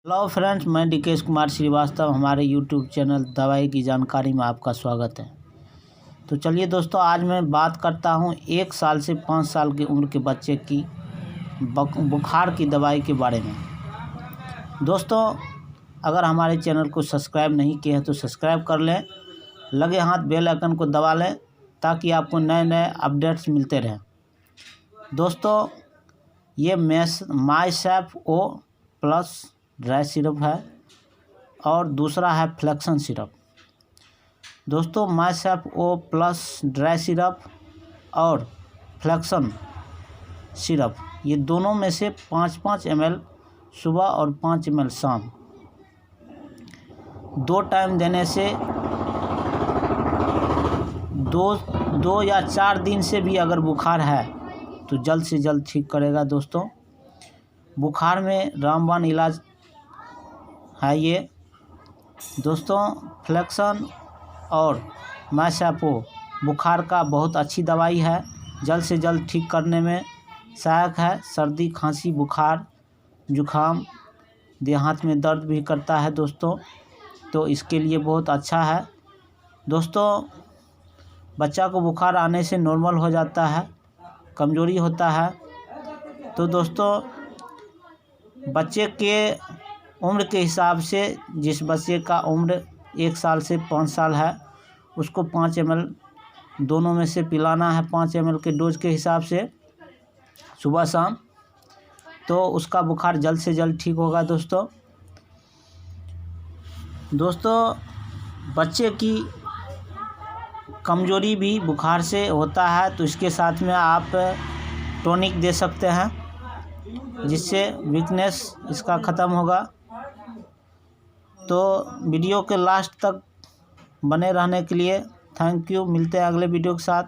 Hello friends, मैं डीकेश कुमार श्रीवास्तव। हमारे YouTube channel दवाई की जानकारी में आपका स्वागत है। तो चलिए दोस्तों, आज मैं बात करता हूं 1 साल से 5 साल की उम्र के बच्चे की बुखार की दवाई के बारे में। दोस्तों, अगर हमारे चैनल को सब्सक्राइब नहीं किए हैं तो सब्सक्राइब कर लें, लगे हाथ बेल आइकन को दबा लें ताकि आपको नए नए अपडेट्स मिलते रहें। दोस्तों, ये माइसेफ ओ प्लस ड्राई सिरप है और दूसरा है फ्लेक्सन सिरप। दोस्तों, माइसेफ ओ प्लस ड्राई सिरप और फ्लेक्सन सिरप, ये दोनों में से 5-5 ml सुबह और 5 ml शाम, 2 टाइम देने से 2 या 4 दिन से भी अगर बुखार है तो जल्द से जल्द ठीक करेगा। दोस्तों, बुखार में रामबाण इलाज है ये। दोस्तों, फ्लेक्सन और माइसेफ बुखार का बहुत अच्छी दवाई है, जल्द से जल्द ठीक करने में सहायक है। सर्दी, खांसी, बुखार, जुखाम, देह हाथ में दर्द भी करता है दोस्तों, तो इसके लिए बहुत अच्छा है। दोस्तों, बच्चा को बुखार आने से नॉर्मल हो जाता है, कमज़ोरी होता है। तो दोस्तों, बच्चे के उम्र के हिसाब से, जिस बच्चे का उम्र 1 साल से 5 साल है उसको 5 ml दोनों में से पिलाना है, 5 ml के डोज के हिसाब से सुबह शाम, तो उसका बुखार जल्द से जल्द ठीक होगा। दोस्तों, बच्चे की कमज़ोरी भी बुखार से होता है, तो इसके साथ में आप टॉनिक दे सकते हैं, जिससे वीकनेस इसका ख़त्म होगा। तो वीडियो के लास्ट तक बने रहने के लिए थैंक यू। मिलते हैं अगले वीडियो के साथ।